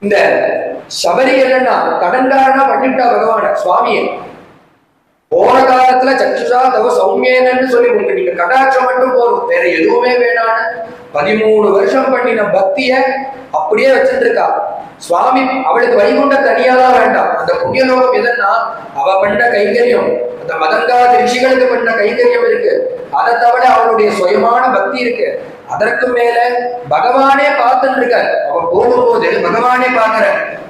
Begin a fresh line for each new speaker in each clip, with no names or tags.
இந்த சபரி என்னன்னா கடன்காரனா பண்ணிட்டா பகவான சுவாமியை போன காலத்துல சச்சுஷா தவ சௌமியன்னு சொல்லி உங்களுக்கு நீங்க கடாட்சம் மட்டும் போதும், வேற எதுவுமே வேணான்னு 13 வருஷம் பண்ணின பக்திய அப்படியே வச்சுட்டு இருக்கா சுவாமி. அவளுக்கு வைகுண்ட தனியாதான் வேண்டாம். அந்த புண்ணியலோகம் எதுன்னா அவ பண்ண கைங்கரியம், அந்த மதங்காத ரிஷிகளுக்கு பண்ண கைங்கரியம் இருக்கு. அதை தவிர அவளுடைய சுயமான பக்தி இருக்கு. அதற்கு மேல பகவானே பார்த்துட்டு இருக்கார். அவன் போகும்போது பகவானே பார்க்கிற,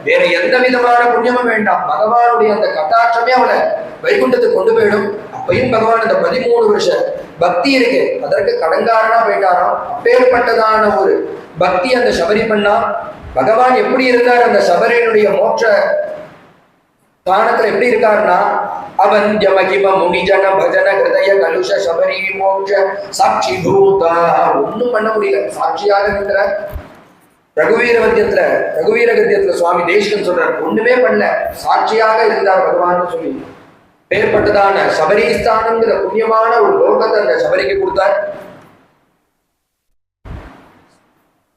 வேற எந்த விதமான புண்ணியமும் வேண்டாம். பகவானுடைய அந்த கட்டாட்சமே அவளை வைகுண்டத்துக்கு கொண்டு போயிடும். அப்பயும் பகவான் அந்த 13 வருஷ பக்தி இருக்கு, அதற்கு கடன்காரனா போயிட்டாராம். அப்பேற்பட்டதான ஒரு பக்தி அந்த சபரி பண்ணா. பகவான் எப்படி இருந்தார் அந்த சபரியினுடைய மோட்ச ஸ்தானத்துல எப்படி இருக்காருன்னா, அவன் ஜமகிம முனிஜன பஜன ஹிருதய கலுஷ சபரி மோட்ச சாட்சி பூதா. ஒண்ணும் பண்ண முடியல, சாட்சியாக இருக்கிற. ரகுவீர கத்தியத்துல சுவாமி தேசிகன் சொல்றார், ஒண்ணுமே பண்ணல, சாட்சியாக இருந்தார் பகவான் சொல்லி. பேர்பட்டதான சபரிஸ்தானங்கிற புண்ணியமான ஒரு லோகத்தை அந்த சபரிக்கு கொடுத்தார்.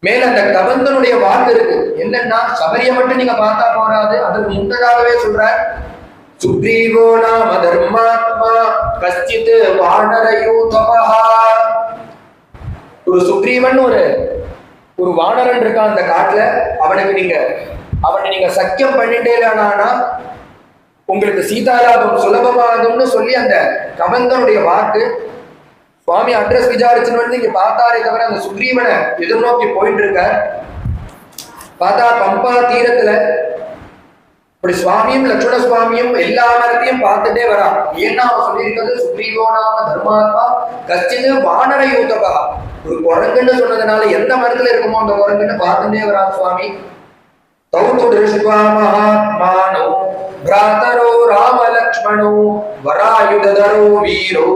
மேல அந்த கபந்தனுடைய வாக்கு இருக்கு என்னன்னா, சபரியை மட்டும் நீங்க பார்த்தா போறாது, அதுக்கு முன்னதாகவே சொல்ற, சுக்ரீவோ நாம தர்மாத்மா கஷ்டித் வானரயூதபஹா. ஒரு சுக்ரீவன் ஒரு வானரன் இருக்கான் அந்த காட்டுல. அவனை நீங்க சக்கியம் பண்ணிட்டேனா உங்களுக்கு சீதாலாபம் சுலபமாகும்னு சொல்லி அந்த கபந்தனுடைய வாக்கு. சுவாமி அட்ரஸ் விசாரிச்சுன்னு வந்து இங்க பார்த்தாரே தவிர அந்த சுக்ரீவனை எதிர்நோக்கி போயிட்டு இருக்க. பார்த்தா பம்பா தீரத்துல இப்படி சுவாமியும் லட்சுமண சுவாமியும் எல்லா மரத்தையும் பார்த்துட்டே வரா. ஏன்னா அவன் சொல்லியிருக்கிறது சுக்ரீவோ நாம தர்மாத்மா கஷ்டிது வானர யூதபா. ஒரு குரங்குன்னு சொன்னதுனால எந்த மரத்துல இருக்குமோ அந்த குரங்குன்னு பார்த்துட்டே வரா சுவாமி. தௌது திருஷ்வா மகாத்மானோ भ्रातरो राम लक्ष्मणो वरायुधरो वीरो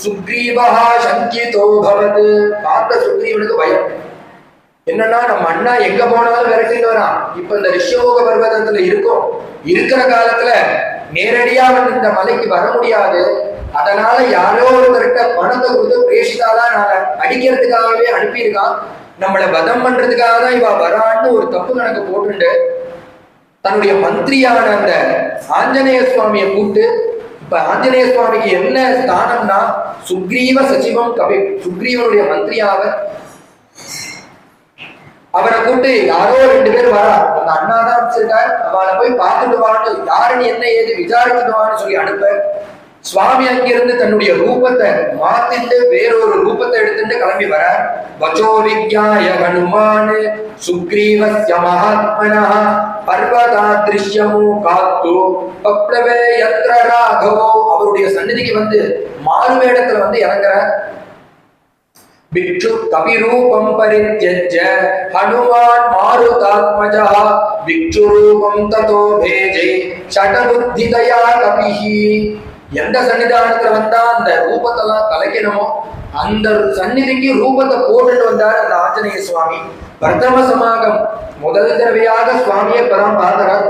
सुग्रीवः शंकितो भवत्. பார்த்த சுக்ரீவனுக்கு பயம் என்னன்னா, நம்ம அண்ணா எங்க போனாலும் விரட்டிட்டு வரான். இப்ப இந்த ரிஷியோக பர்வதத்துல இருக்கிற காலத்துல நேரடியா வந்து இந்த மலைக்கு வர முடியாது. அதனால யாரோ ஒருத்தர்கிட்ட பணத்தை கொடுத்து பிரேஷிதாதான் நான் அடிக்கிறதுக்காகவே அனுப்பியிருக்கான். நம்மளை வதம் பண்றதுக்காக தான் இவ வரான்னு ஒரு தப்பு கணக்கு போட்டுண்டு தன்னுடைய மந்திரியான அந்த ஆஞ்சநேய சுவாமியை கூப்பிட்டு, இப்ப ஆஞ்சநேய சுவாமிக்கு என்ன ஸ்தானம்னா சுக்ரீவ சச்சிவம் கவி, சுக்ரீவனுடைய மந்திரியாக அவரை கூப்பிட்டு யாரோ 2 பேர் வரா, அந்த அண்ணாதான் வச்சிருக்காரு, அவளை போய் பார்த்துட்டு வான்னு, யாருன்னு என்ன ஏது விசாரிச்சுடுவான்னு சொல்லி அனுப்ப. சுவாமி அங்கிருந்து தன்னுடைய ரூபத்தை மாத்திட்டு வேறொரு ரூபத்தை எடுத்துட்டு கிளம்பி வர. வச்சோ விக்யாய ஹனுமான் சுக்ரீவஸ்ய மகாத்மனः பர்வதாத்ரிஷ்யமு காத்து பப்ளவே யத்ர ராகவோ. அவருடைய சந்நிதிக்கு வந்து மாறுவேடத்துல வந்து இறங்குற. பிக்ஷு கபிரூபம் பரித்யஜ்ய ஹனுமான் மாருதாத்மஜः பிக்ஷு ரூபம் ததோ பேஜே ஷடபுத்திதயா கபிஹி. எந்த சன்னிதானத்துல வந்தா அந்த ரூபத்தெல்லாம் கலைக்கணுமோ அந்த சந்நிதிக்கு ரூபத்தை போட்டுட்டு வந்தார் அந்த ஆஞ்சநேய சுவாமி. பிரதம சமாகம் முதல் தடவையாக சுவாமியை பரம் பார்க்கிறார்.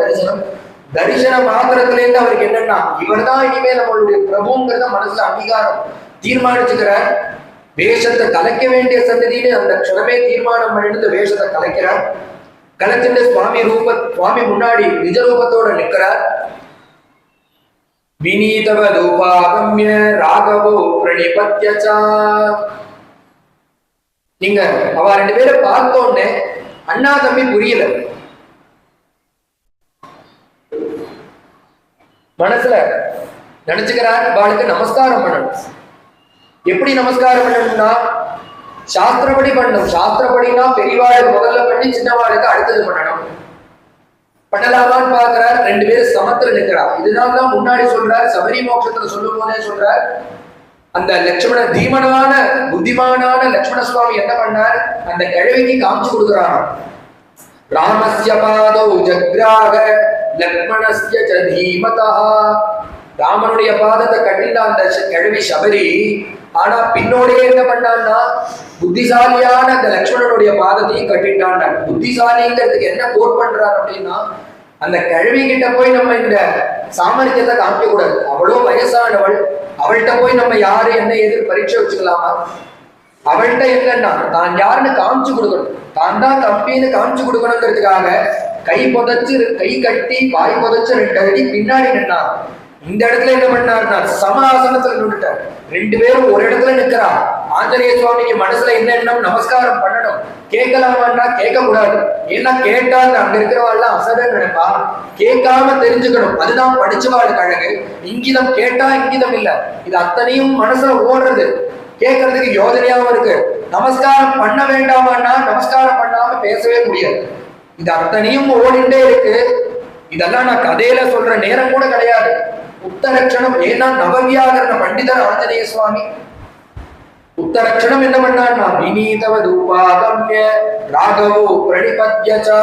தரிசன மாத்திரத்துல இருந்து அவருக்கு என்னன்னா, இவர் தான் இனிமே நம்மளுடைய பிரபுங்கிறத மனசுல அங்கீகாரம் தீர்மானிச்சுக்கிறார். வேஷத்தை கலைக்க வேண்டிய சன்னதின்னு அந்த க்ஷணமே தீர்மானம் பண்ணிட்டு வேஷத்தை கலைக்கிறார். கலைச்சிட்டு சுவாமி முன்னாடி நிஜ ரூபத்தோட நிற்கிறார். வினீதவதூபாகம்ய ராகவோ பிரணிபத்யசா. நீங்க அவ 2 பேரை பார்த்தோன்னே அண்ணா தம்பி புரியல. மனசுல நினைச்சுக்கிறார், அவளுக்கு நமஸ்காரம் பண்ணணும். எப்படி நமஸ்காரம் பண்ணணும்னா சாஸ்திரப்படி பண்ணணும். சாஸ்திரப்படினா பெரியவாளுக்கு முதல்ல பண்ணி சின்னவாளுக்கு அடுத்தது பண்ணணும். பண்ணலாமான்னு பாக்குறார். 2 பேரும் சமத்துல நிற்கிறார். இதுதான் முன்னாடி சொல்றார். சபரி மோட்சத்துல சொல்லும் போதே சொல்றார், அந்த லட்சுமண தீமனான புத்திமானான லட்சுமண சுவாமி என்ன பண்ணார், அந்த கிழவிக்கு காமிச்சு கொடுக்குறான். ராமஸ்ய பாதோ ஜக்ராக லக்ஷ்மணஸ்ய ச தீமதா. ராமனுடைய பாதத்தை கட்டினா அந்த கிழவி சபரி. ஆனா பின்னோடே என்ன பண்ணான்னா புத்திசாலியான அந்த லக்ஷ்மணனுடைய பாதத்தையும் கட்டிட்டான். புத்திசாலிங்கிறதுக்கு என்ன கோட் பண்றார் அப்படின்னா, அந்த கிழவி கிட்ட போய் நம்ம இந்த சாமர்த்தியத்தை காமிக்க கூடாது. அவ்வளோ வயசானவள், அவள்கிட்ட போய் நம்ம யாரு என்ன எது பரீட்சை வச்சுக்கலாமா? அவள்கிட்ட என்னன்னா தான் யாருன்னு காமிச்சு கொடுக்கணும், தான் தான் தம்பின்னு காமிச்சு கொடுக்கணுங்கிறதுக்காக கை புதைச்சு கை கட்டி வாய் புதைச்சு 2 அடி பின்னாடி நின்னார். இந்த இடத்துல என்ன பண்ணாருன்னா சம ஆசனத்துல நின்றுட்டார். 2 பேரும் ஒரு இடத்துல நிக்கிறா. ஆஞ்சநேய சுவாமிக்கு மனசுல என்ன எண்ணம்? நமஸ்காரம் பண்ணணும். கேட்கலாமான்னா கேட்க கூடாது. ஏன்னா கேட்டா அங்க இருக்கிறவாள்லாம் அசட நினைப்பா. கேட்காம தெரிஞ்சுக்கணும். அதுதான் படிச்சவாளுக்கு அழகு. இங்கிதம் கேட்டா இங்கிதம் இல்ல. இது அத்தனையும் மனசுல ஓடுறது. கேட்கறதுக்கு யோஜனையாவும் இருக்கு. நமஸ்காரம் பண்ண வேண்டாமான்னா நமஸ்காரம் பண்ணாம பேசவே முடியாது. இது அத்தனையும் ஓடிண்டே இருக்கு. இதெல்லாம் நான் கதையில சொல்ற நேரம் கூட கிடையாது. உத்தரட்சணம். ஏன்னா நவவியாகரண பண்டிதர் ஆஞ்சநேய சுவாமி. உத்தரட்சணம் என்ன பண்ணார்னா வினீதவது உபாகம்ய ராகவோ பிரணிபத்யசா.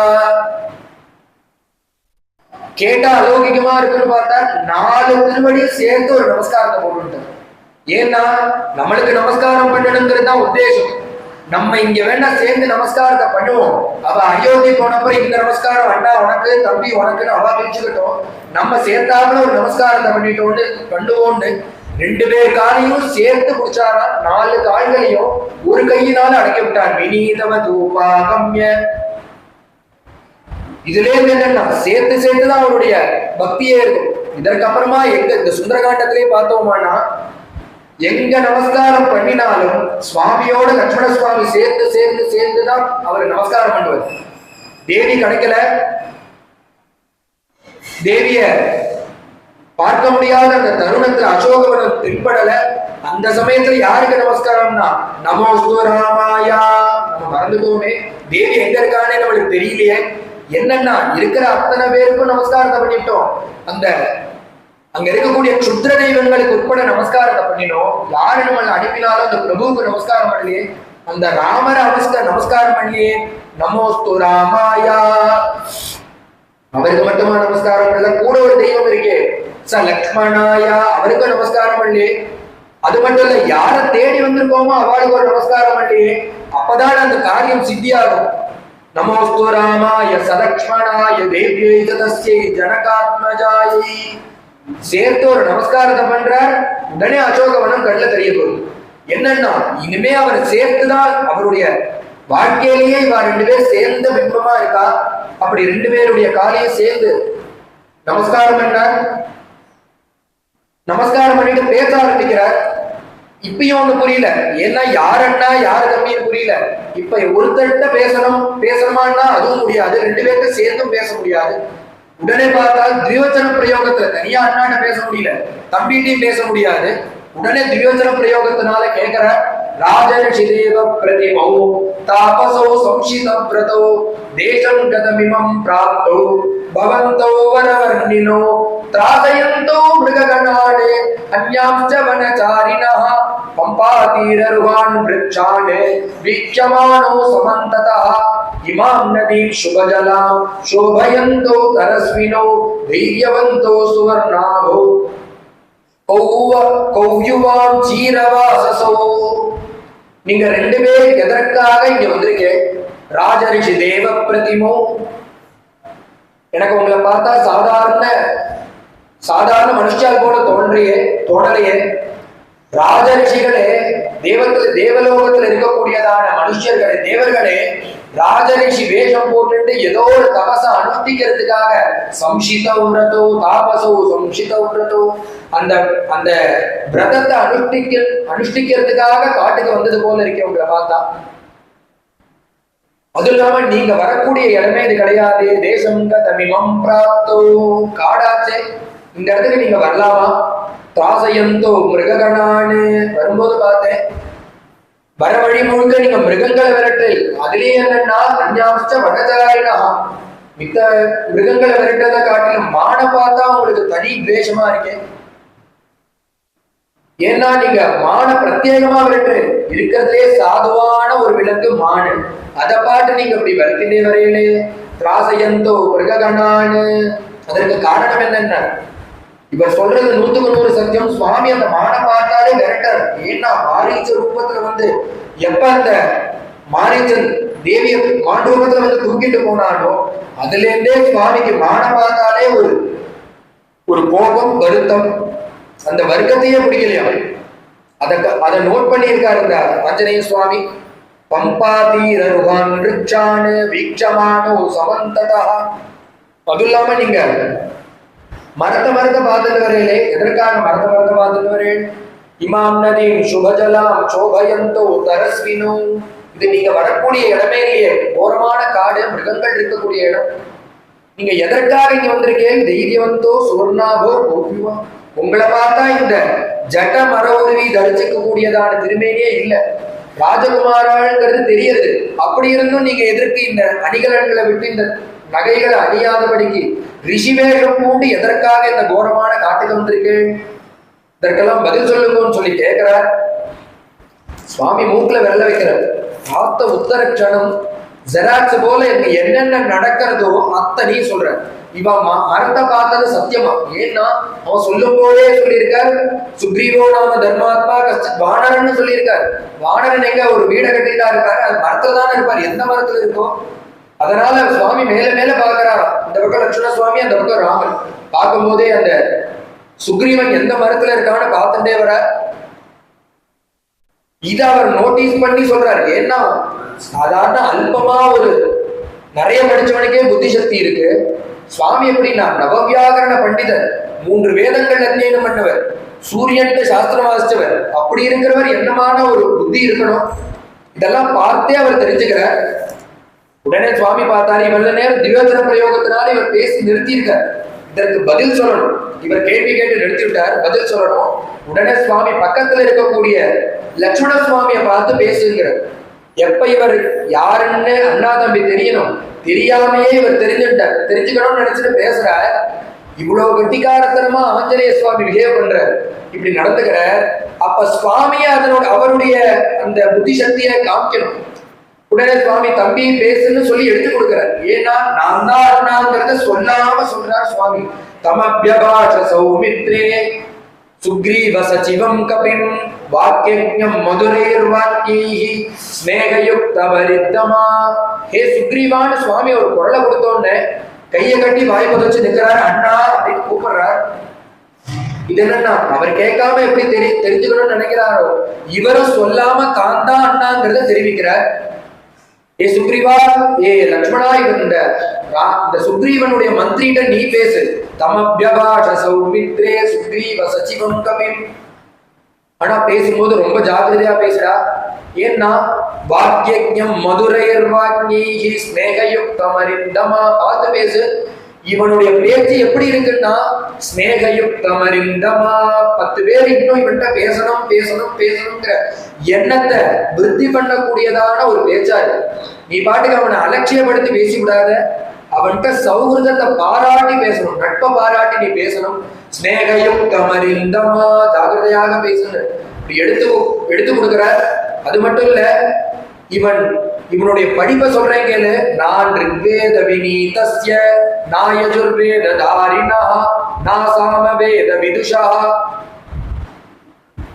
கேட்டா அலௌகிகமா இருக்குன்னு பார்த்தா 4 திருவடியும் சேர்த்து ஒரு நமஸ்காரத்தை போட்டுட்டார். ஏன்னா நம்மளுக்கு நமஸ்காரம் பண்ணணுங்கிறது தான் உத்தேசம். நம்ம இங்க வேணா சேர்ந்து நமஸ்காரத்தை பண்ணுவோம். அவ அயோத்தி போனப்ப இந்த நமஸ்காரம் அண்ணா உனக்கு, தம்பி உனக்குன்னு அவ பிரிச்சுக்கிட்டோம். நம்ம சேர்த்தாப்புல ஒரு நமஸ்காரத்தை பண்ணுவோம்னு 2 பேர் காலையும் சேர்த்து பிடிச்சாரா. 4 கால்களையும் ஒரு கையினால அடக்கி விட்டார். வினீதவ தூபாகம்ய. இதுல இருந்து என்னன்னா சேர்த்துதான் அவருடைய பக்தியே இருக்கும். இதற்கப்புறமா எங்க இந்த சுந்தரகாண்டத்திலே பார்த்தோமானா எங்க நமஸ்காரம் பண்ணினாலும் சுவாமியோட லட்சுமண சுவாமி சேர்ந்துதான் அவர் நமஸ்காரம் பண்ணுவார். தேவி கிடைக்கல, தேவிய பார்க்க முடியாத அந்த தருணத்துல அசோகவனம் தென்படல. அந்த சமயத்துல யாருக்கு நமஸ்காரம்னா நமோஸ்து ராமாயா. நம்ம மறந்துட்டோமே, தேவி எங்க இருக்கானே நம்மளுக்கு தெரியலையே. என்னன்னா இருக்கிற அத்தனை பேருக்கும் நமஸ்காரத்தை பண்ணிட்டோம். அங்க இருக்கக்கூடிய சுத்திர தெய்வங்களுக்கு உட்பட நமஸ்காரத்தை பண்ணினோம். யாரு நம்மளை அனுப்பினாலும் அந்த பிரபுவுக்கு நமஸ்காரம் பண்ணலையே. அந்த ராமர நமஸ்காரம் பண்ணியே. நமோஸ்து ராமாயா. அவருக்கு மட்டுமா நமஸ்காரம் பண்ணல, கூட ஒரு தெய்வம் இருக்கே ச லக்ஷ்மணாயா, அவருக்கு நமஸ்காரம் பண்ணலையே. அது மட்டும் இல்ல, யார தேடி வந்திருக்கோமோ அவளுக்கு ஒரு நமஸ்காரம் பண்ணலையே. அப்பதான் அந்த காரியம் சித்தியாகும். நமோஸ்து ராமாய சலக்ஷ்மணாய தேவ்யை தஸ்யை ஜனகாத்மஜாயை. சேர்த்து ஒரு நமஸ்காரத்தை பண்றார். உடனே அசோகவனம் கண்ணுல தெரிய போகுது. என்னன்னா இனிமே அவர் சேர்த்துதான் அவருடைய வாழ்க்கையிலேயே இவா 2 பேர் சேர்ந்த பிம்பமா இருக்கா. அப்படி 2 பேருடைய காலையும் சேர்ந்து நமஸ்காரம் பண்ணார். நமஸ்காரம் பண்ணிட்டு பேச ஆரம்பிக்கிறார். இப்பயும் ஒண்ணு புரியல. ஏன்னா யார் அண்ணா யாரு தம்பின்னு புரியல. இப்ப ஒருத்தர்கிட்ட பேசணுமான்னா அதுவும் முடியாது. 2 பேருக்கு சேர்ந்தும் பேச முடியாது. உடனே பார்த்தால் திரியோச்சன பிரயோகத்துல தனியா அண்ணாட்ட பேச முடியல, தம்பிட்டையும் பேச முடியாது. உடனே திரியோச்சன பிரயோகத்தினால கேட்கிற ராஜர்ஷி தேவ பிரதிமௌ தாபசோ சம்சிதம் பிரதோ தேசம் கதமிமம் பிராப்தோ பவந்தோ வரவர்ணினோ த்ராசயந்தோ மிருககணானே அன்யாம்ச வனசாரிணः பம்பாதீரருவான் விருட்சான் வீக்ஷமானோ சமந்ததः இமாம் நதீம் சுபஜலாம் சோபயந்தோ தரஸ்வினோ தைரியவந்தோ சுவர்ணாபோ கௌயுவாம் சீரவாசசோ. நீங்க 2 பேர் எதற்காக இங்க வந்திருக்கேன்? ராஜரிஷி தேவ பிரதிமோ. எனக்கு உங்களை பார்த்தா சாதாரண மனுஷால் போல தோன்றலையே. ராஜரிஷிகளே, தேவலோகத்தில் இருக்கக்கூடியதான மனுஷர்களே, தேவர்களே, ராஜரிஷி வேஷம் போட்டு ஏதோ ஒரு தபச அனுஷ்டிக்கிறதுக்காக சம்சித உரதோ தாபசோ சம்சித உரதோ அந்த விரதத்தை அனுஷ்டிக்கிறதுக்காக காட்டுக்கு வந்தது போல இருக்கே உங்களை பார்த்தா. அது இல்லாம நீங்க வரக்கூடிய இடமே இது கிடையாது. தேசம் தமிமம் பிராப்தோ, காடாச்சே, இந்த இடத்துக்கு நீங்க வரலாமா? தாசயந்தோ மிருககணான்னு வரும்போது பார்த்தேன், வர வழி முழுக்க நீங்க மிருகங்களை விரட்டு. அதுலயே என்னன்னா அஞ்சாம்ச வனச்சாரினா, மித்த மிருகங்களை விரட்டதை காட்டிலும் மானை பார்த்தா உங்களுக்கு தனி துவேஷமா இருக்கேன். ஏன்னா நீங்க மான பிரத்யேகமா விரட்டு. இருக்கிறதுலே சாதுவான ஒரு விலங்கு மானு. அதை பாட்டு நீங்க அப்படி விரட்டினே வரையிலே. திராசயந்தோ மிருககணான்னு. அதற்கு காரணம் என்னென்ன? இவர் சொல்றது 100க்கு 100 சத்தியம். சுவாமி அந்த மான பார்த்தாலே விரட்டார். ஏன்னா மாரீச்ச ரூபத்துல எப்ப அந்த மாரீச்சன் தேவிய மாண்டூபத்துல தூக்கிட்டு போனானோ அதுல இருந்தே சுவாமிக்கு மான பார்த்தாலே ஒரு கோபம், வருத்தம், அந்த வர்க்கத்தையே பிடிக்கலையா. அதை நோட் பண்ணியிருக்காரு இந்த ஆஞ்சநேய சுவாமி. பம்பாதீரருகான் ரிச்சான் வீக்ஷமானோ சமந்ததா. அதுவும் இல்லாம நீங்க மரத்த பார்த்துட்டு வரையிலே, எதற்காக மரத்த பார்த்துட்டு வரேன்? இமாம் நதீம் சுபஜலாம் சோபயந்தோ தரஸ்வினோ. இது நீங்க வரக்கூடிய இடமே இல்லையே, கோரமான காடு, மிருகங்கள் இருக்கக்கூடிய இடம். நீங்க எதற்காக இங்க வந்திருக்கேன்? தைரியவந்தோ சுவர்ணாபோ கோபிவா. உங்களை பார்த்தா இந்த ஜட்ட மர உருவி தரிசிக்க கூடியதான திருமேனியே இல்லை. ராஜகுமாரங்கிறது தெரியுது. அப்படி இருந்தும் நீங்க எதற்கு இந்த அணிகலன்களை விட்டு இந்த நகைகளை அணியாதபடிக்கு ரிஷிவேஷம் பூண்டு எதற்காக இந்த கோரமான காட்டுக்கு வந்திருக்கு? இதற்கெல்லாம் பதில் சொல்லுங்கன்னு சொல்லி கேட்கிறார். சுவாமி மூக்குல வெள்ள வைக்கிறார். பார்த்த உத்தர க்ஷணம் ஜெராக்ஸ் போல என்னென்ன நடக்கிறதோ அத்தனையும் சொல்ற. இவன் மரத்தை பார்த்தது சத்தியமா? ஏன்னா அவன் சொல்லும் போதே சொல்லியிருக்கார், சுக்ரீவோ நாம தர்மாத்மா கஷ்ட வானரன்னு சொல்லியிருக்காரு. வானரன் எங்க ஒரு வீடை கட்டிட்டா இருக்காரு, அது மரத்துல தானே இருப்பார். எந்த மரத்துல இருக்கும்? அதனால சுவாமி மேல மேல பாக்குறாராம். இந்த பக்கம் லட்சுமண சுவாமி, அந்த பக்கம் ராமன். பார்க்கும் போதே அந்த சுக்ரீவன் எந்த மரத்துல இருக்கான்னு பார்த்துட்டே வர. இதை அவர் நோட்டீஸ் பண்ணி சொல்றாரு. ஏன்னா சாதாரண அல்பமா ஒரு நிறைய படிச்சவனுக்கே புத்தி சக்தி இருக்கு. சுவாமி எப்படின்னா நவவியாகரண பண்டிதர், 3 வேதங்கள் அத்தியனம் பண்ணவர், சூரியன் சாஸ்திரம் வாசிச்சவர். அப்படி இருக்கிறவர் என்னமான ஒரு புத்தி இருக்கணும். இதெல்லாம் பார்த்தே அவர் தெரிஞ்சுக்கிறார். உடனே சுவாமி பார்த்தாரு, இவ்வளவு நேரம் திவ்யோதன பிரயோகத்தினால இவர் பேசி நிறுத்தியிருக்கார். இதற்கு பதில் சொல்லணும். இவர் கேள்வி கேட்டு நிறுத்தி விட்டார், பதில் சொல்லணும். உடனே சுவாமி பக்கத்துல இருக்கக்கூடிய லட்சுமண சுவாமியை பார்த்து பேசுகிறார். எப்ப இவர் யாருன்னு அண்ணா தம்பி தெரியணும், தெரியாமையே இவர் தெரிஞ்சுக்கணும்னு நினைச்சிட்டு பேசுறார். இவ்வளவு கெட்டிக்காரத்தனமா ஆஞ்சநேய சுவாமி பிஹேவ் பண்றார், இப்படி நடந்துக்கிறார். அப்ப சுவாமியை அவருடைய அந்த புத்தி சக்தியை காமிக்கணும். உடனே சுவாமி தம்பி பேசுன்னு சொல்லி எடுத்து கொடுக்கிறார். ஏன்னா நான் தான் அண்ணாங்கிறத சொல்லாம சொல்றார் சுவாமி. தமப்யபாஷ சௌமித்ரே சுக்ரீவ சச்சிவம் கபிம் வாக்கியம் மதுரைர் வாக்கியைஹி ஸ்நேகயுக்த வரித்தமா. ஹே சுக்ரீவான்னு சுவாமி ஒரு குரலை கொடுத்தோன்னு கையை கட்டி வாய் புதைச்சு நிற்கிறார். அண்ணா அப்படின்னு கூப்பிடுறார். இது என்னன்னா அவர் கேட்காம எப்படி தெரிஞ்சுக்கணும்னு நினைக்கிறாரோ, இவரும் சொல்லாம தான் தான் அண்ணாங்கிறத தெரிவிக்கிறார். ஏ சுக்ரீவா, ஏ லட்சுமணா, இந்த சுக்ரீவனுடைய மந்திரிட்ட நீ பேசு. தமப்யபாஷ சௌமித்ரே சுக்ரீவ சச்சிவம் கபிம். ஆனா பேசும்போது ரொம்ப ஜாகிரதையா பேசுறா. ஏன்னா வாக்கியம் மதுரையர் வாக்கியைஹி ஸ்நேகயுக்தம் அரிந்தமா. பார்த்து பேசு. இவனுடைய பேச்சு எப்படி இருக்குன்னா ஸ்நேகயுக்தம் அரிந்தமா. 10 பேர் இன்னும் இவன்கிட்ட பேசணும் பேசணும் பேசணுங்கிற எண்ணத்தை விருத்தி பண்ணக்கூடியதான ஒரு பேச்சாரு. நீ பாட்டுக்கு அவனை அலட்சியப்படுத்தி பேசி விடாத. அவன்கிட்ட சௌஹൃദத்தை பாராட்டி பேசணும், நட்பை பாராட்டி நீ பேசணும். ஸ்நேகயுக்தம் அரிந்தமா, ஜாகிரதையாக பேசணும். இப்படி எடுத்து கொடுக்குற. அது மட்டும் இல்ல, இவனுடைய படிப்பை சொல்றேன் கேளு. நான் ரிக்வேத விநீதஸ்ய நாயஜுர்வேத தாரிணா நாசாமவேத விதுஷா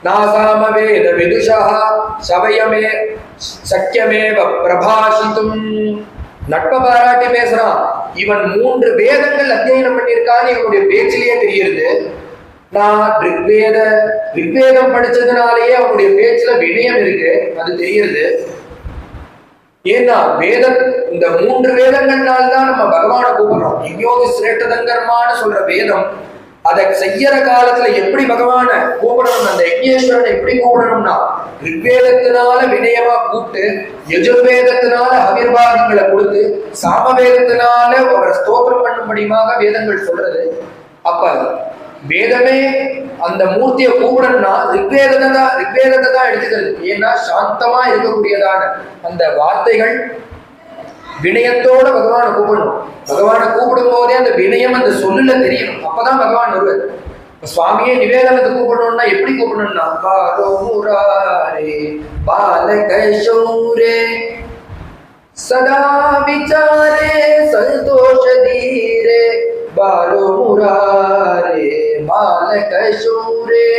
நாசாமவேத விதுஷா சவயமே சக்கியமேவ பிரபாஷிதும். நட்பை பாராட்டி பேசுறான். இவன் 3 வேதங்கள் அத்தியனம் பண்ணியிருக்கான்னு இவனுடைய பேச்சிலேயே தெரியுது. நான் ரிக்வேதம் படிச்சதுனாலேயே அவனுடைய பேச்சுல வினயம் இருக்கு, அது தெரியுது. ஏன்னா இந்த 3 வேதங்கள்னால்தான் நம்ம பகவானை கூப்பிடுறோம். யஜ்ஞோதி சிரேஷ்டதங்கர்மான்னு சொல்ற வேதம், அதை செய்யற காலத்துல எப்படி பகவான கூப்பிடணும், அந்த யஜ்ஞேஸ்வரனை எப்படி கூப்பிடணும்னா ரிக்வேதத்தினால வினயமா கூப்பிட்டு, யஜுர்வேதத்தினால அவிர்வாதங்களை கொடுத்து, சாமவேதத்தினால அவரை ஸ்தோத்திரம் பண்ணும்படியாக வேதங்கள் சொல்றது. அப்ப வேதமே அந்த மூர்த்தியை கூப்பிடணும்னா ரிக்வேதத்தை தான் எடுத்துக்கிறது. ஏன்னா சாந்தமா இருக்கக்கூடியதான அந்த வார்த்தைகள் வினயத்தோட பகவானை கூப்பிடணும். பகவானை கூப்பிடும் போதே அந்த வினயம் அந்த சொல்லுல தெரியணும். அப்பதான் பகவான் வருவார். சுவாமியே நிவேதனத்தை கூப்பிடணும்னா எப்படி கூப்பிடணும்னா பாலோ முராரே பாலகௌரே சதா விசாரே சந்தோஷ தீரே பாலோ முராரே பாலகௌரே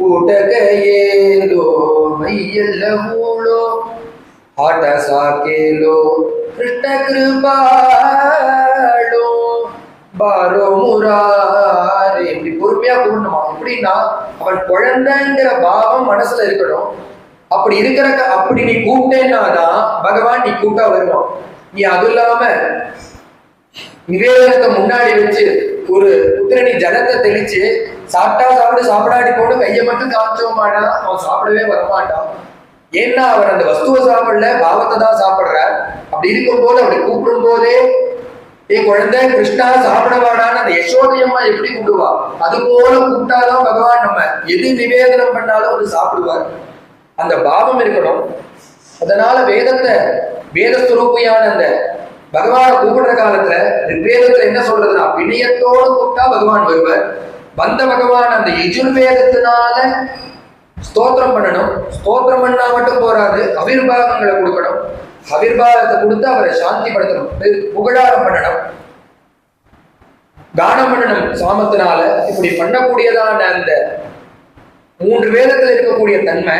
ஊட்டகையேலோ மையல்ல மூளோ ஆட்ட சாக்கேலோ கிருஷ்ண கிருபாலோ பாரோ முராரே. இப்படி பொறுமையா கூடணுமா? எப்படின்னா அவன் குழந்தைங்கிற பாவம் மனசுல இருக்கணும். அப்படி நீ கூப்பிட்டேன்னாதான் பகவான் நீ கூட்டா வருவான். நீ அது இல்லாம நிவேதனத்தை முன்னாடி வச்சு ஒரு உத்திரணி ஜலத்தை தெளிச்சு சாப்பிட்டா சாப்பிடு சாப்பிடாடி போட்டு கையை மட்டும் காமிச்சோமானா அவன் சாப்பிடவே வரமாட்டான். ஏன்னா அவர் அந்த வஸ்துவை சாப்பிடல, பாவத்தை தான் சாப்பிடுறார். அப்படி இருக்கும் போது அப்படி கூப்பிடும் போதே ஏ குழந்தை கிருஷ்ணா சாப்பிடவாடான்னு அந்த யசோதையம்மா எப்படி கூப்பிடுவா, அது போல கூப்பிட்டாதான் பகவான் நம்ம எது நிவேதனம் பண்ணாலும் அது சாப்பிடுவார். அந்த பாவம் இருக்கணும். அதனால வேதஸ்வரூபியான அந்த பகவான கூப்பிடுற காலத்துல ரிக்வேதத்துல என்ன சொல்றதுன்னா வினயத்தோடு கூப்பிட்டா பகவான் வருவார். வந்த பகவான் அந்த யஜுர்வேதத்தினால ஸ்தோத்திரம் பண்ணணும். ஸ்தோத்திரம் பண்ணா மட்டும் போராது, அவிர்வாகங்களை கொடுக்கணும். அவிர்வாகத்தை கொடுத்து அவரை சாந்திப்படுத்தணும், புகழாரம் பண்ணணும், தானம் பண்ணணும் சாமத்தினால. இப்படி பண்ணக்கூடியதான அந்த 3 வேதத்துல இருக்கக்கூடிய தன்மை,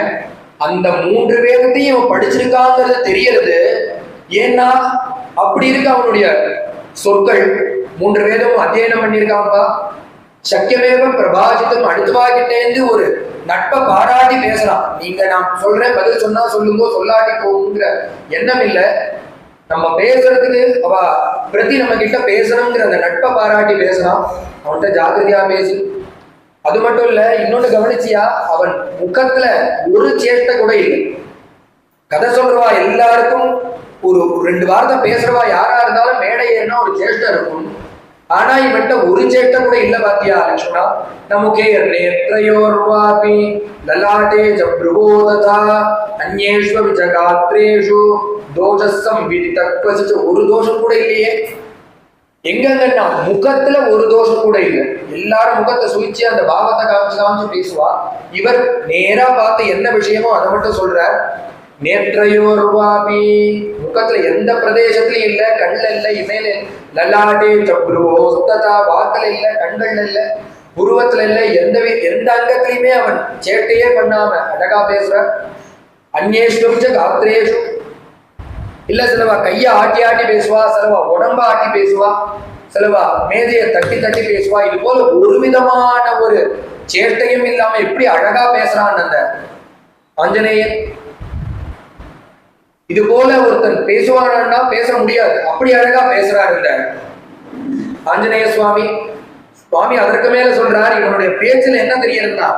அந்த 3 வேதத்தையும் படிச்சிருக்காங்கிறது தெரியறது. ஏன்னா அப்படி இருக்கு அவனுடைய சொற்கள். 3 வேதமும் அத்தியனம் பண்ணியிருக்காம்பா. சக்கியமேவ பிரபாஜிதம், அடுத்தவாகிட்டேந்து ஒரு நட்பை பாராட்டி பேசலாம். நீங்க நான் சொல்றேன் பதில் சொன்னா சொல்லுங்க, சொல்லாட்டி போகுங்கிற எண்ணம் இல்லை. நம்ம பேசுறதுக்கு அவ பிரதி நம்ம கிட்ட பேசணுங்கிற அந்த நட்பை பாராட்டி பேசலாம். அவன்கிட்ட ஜாக்கிரதையா பேசு. அது மட்டும் இல்ல, இன்னொன்னு கவனிச்சியா, அவன் முகத்துல ஒரு சேஷ்டை கூட இல்லை. கதை சொல்றவா எல்லாருக்கும் ஒரு 2 வார்த்தை பேசுறவா யாரா இருந்தாலும் மேடை ஏறினா ஒரு சேஷ்டை இருக்கும். ஆனா இவன்ட்ட ஒரு சேஷ்டை கூட இல்ல. பாத்தியா லட்சுமணா, நமக்கே நேத்ரயோர்வாபி லலாட்டே ஜப்ருவோ ததா அன்யேஷ்வ விஜகாத்ரேஷு தோஷம் விதிதக்வசிச்ச, ஒரு தோஷம் கூட இல்லையே. எங்கன்னா முகத்துல ஒரு தோஷம் கூட இல்லை. எல்லாரும் முகத்தை சுழிச்சு அந்த பாவத்தை காமிச்சு பேசுவா. இவர் நேரா பார்த்து என்ன விஷயமோ அதை மட்டும் சொல்றார். நேற்றையோர்வாபி, முகத்துல எந்த பிரதேசத்திலையும் இல்ல, கண்ல இல்ல, இமையில லலாட்டே சப்ருவோஸ்ததா, வாக்கல இல்ல, கண்கள்ல இல்ல, புருவத்துல இல்ல, எந்த அங்கத்திலையுமே அவன் சேட்டையே பண்ணாம அழகா பேசுற. அந்நேஷ்வ காத்திரேஷு இல்ல, சிலவா கைய ஆட்டி ஆட்டி பேசுவா, சிலவா உடம்ப ஆட்டி பேசுவா, சிலவா மேதைய தட்டி தட்டி பேசுவா. இது போல ஒரு விதமான ஒரு சேட்டையும் இல்லாம எப்படி அழகா பேசுறான் அந்த ஆஞ்சநேயன். இது போல ஒருத்தன் பேசுவானா பேச முடியாது, அப்படி அழகா பேசுறாரு இந்த ஆஞ்சநேய சுவாமி. அதற்கு மேல சொல்றாரு, இவனுடைய பேச்சுல என்ன தெரியுதுன்னா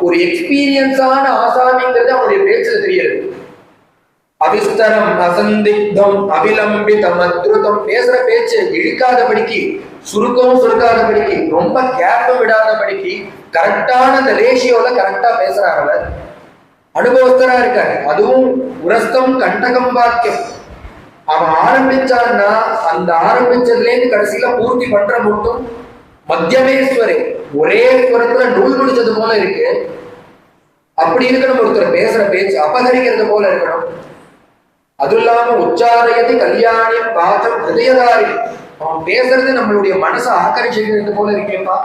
ஒரு எக்ஸ்பீரியன்ஸான ஆசாமிங்கிறது அவனுடைய பேச்சுல தெரியுது. அவிஸ்தரம் அசந்திக்தம் அபிலம்பிதம் அத்ருதம், பேசுற பேச்சு இழுக்காதபடிக்கு, சுருக்கவும் சுருக்காதபடிக்கு, ரொம்ப கேப்பும் விடாதபடிக்கு கரெக்டான அந்த ரேஷியோல கரெக்டா பேசுறாரு அவர். அனுபவஸ்தரா இருக்காரு. அதுவும் உரஸ்தம் கண்டகம் வாக்கியம். அவன் ஆரம்பிச்சான்னா அந்த ஆரம்பிச்சதுல இருந்து கடைசியில பூர்த்தி பண்ற மட்டும் மத்தியமேஸ்வரே, ஒரே ஸ்வரத்துல நூல் முடிச்சது போல இருக்கு. அப்படி இருக்கணும் ஒருத்தர் பேசுற பேச்சு, அபகரிக்கிறது போல இருக்கணும். அது இல்லாம உச்சாரயத்தை கல்யாணியம் பாதம் ஹிருதயதாரி, அவன் பேசுறது நம்மளுடைய மனசை ஆக்கர்ஷிக்கிறது போல இருக்கேப்பா.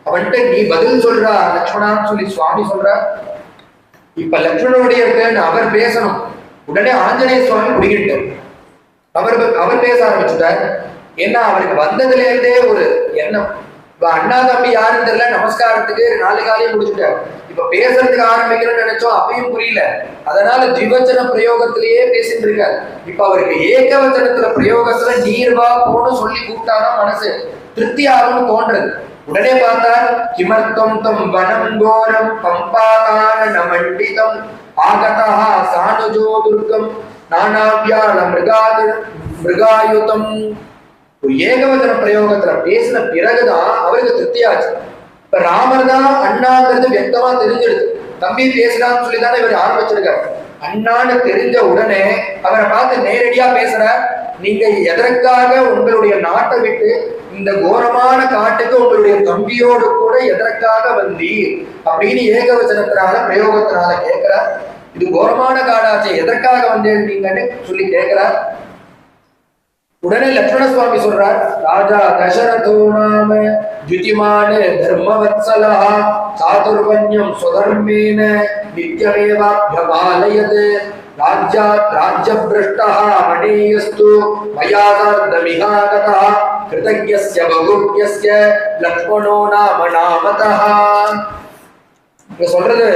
அவன்கிட்ட நீ பதில் சொல்றா லட்சுமணான்னு சொல்லி சுவாமி சொல்ற. இப்ப லட்சுமணனுடைய அவர் பேசணும். உடனே ஆஞ்சநேய சுவாமி முடிக்கிட்டு அவர் பேச ஆரம்பிச்சுட்டார். ஏன்னா அவருக்கு வந்ததுல இருந்தே ஒரு எண்ணம், இப்ப அண்ணா தம்பி யாருன்னு தெரியல, நமஸ்காரத்துக்கு 4 காலையும் முடிச்சுட்டார். இப்ப பேசுறதுக்கு ஆரம்பிக்கிறோம்னு நினைச்சோம், அப்பயும் புரியல. அதனால திவச்சன பிரயோகத்திலேயே பேசிட்டு இருக்காரு. இப்ப அவருக்கு ஏகவச்சனத்துல பிரயோகத்துல நீர்வா போன்னு சொல்லி கூப்பிட்டாதான் மனசு திருப்தி ஆகும்னு தோன்றது. உடனே பார்த்தார், கிமர்த்தம் தம் வனம் கோரம் பம்பாகான நமண்டிதம் ஆகதா சானுஜோ துர்க்கம் நானாவியால மிருகாயுதம். ஒரு ஏகவச்சன பிரயோகத்துல பேசின பிறகுதான் அவருக்கு திருப்தியாச்சு. இப்ப ராமர் தான் அண்ணாங்கிறது வியக்தமா தெரிஞ்சிடுது. தம்பி பேசுறான்னு சொல்லிதானே இவர் ஆரம்பிச்சிருக்காரு. அண்ணான்னு தெரிஞ்ச உடனே அவரை பார்த்து நேரடியா பேசுற, நீங்க எதற்காக உங்களுடைய நாட்டை விட்டு இந்த கோரமான காட்டுக்கு உங்களுடைய தம்பியோடு கூட எதற்காக வந்தீர் அப்படின்னு ஏகவச்சனத்தினால பிரயோகத்தினால கேட்கிறார். இது கோரமான காடாச்சு, எதற்காக வந்தீங்கன்னு சொல்லி கேட்கிறார். உடனே லட்சுமண சுவாமி சொல்றார், ராஜா தசரதோ நாம ஜுதிமான தர்மவத்சலா சாதுர்வன்யம் ஸ்வதர்மேன நித்யமேவாப்யபாலயத் ராஜ்யாத் ராஜ்யப்ரஷ்டः மணேயஸ்து மயாதார்த்தமிகாகதः கிருதஜ்ஞஸ்ய பகுப்யஸ்ய லக்ஷ்மணோ நாம நாமதः. இங்க சொல்றது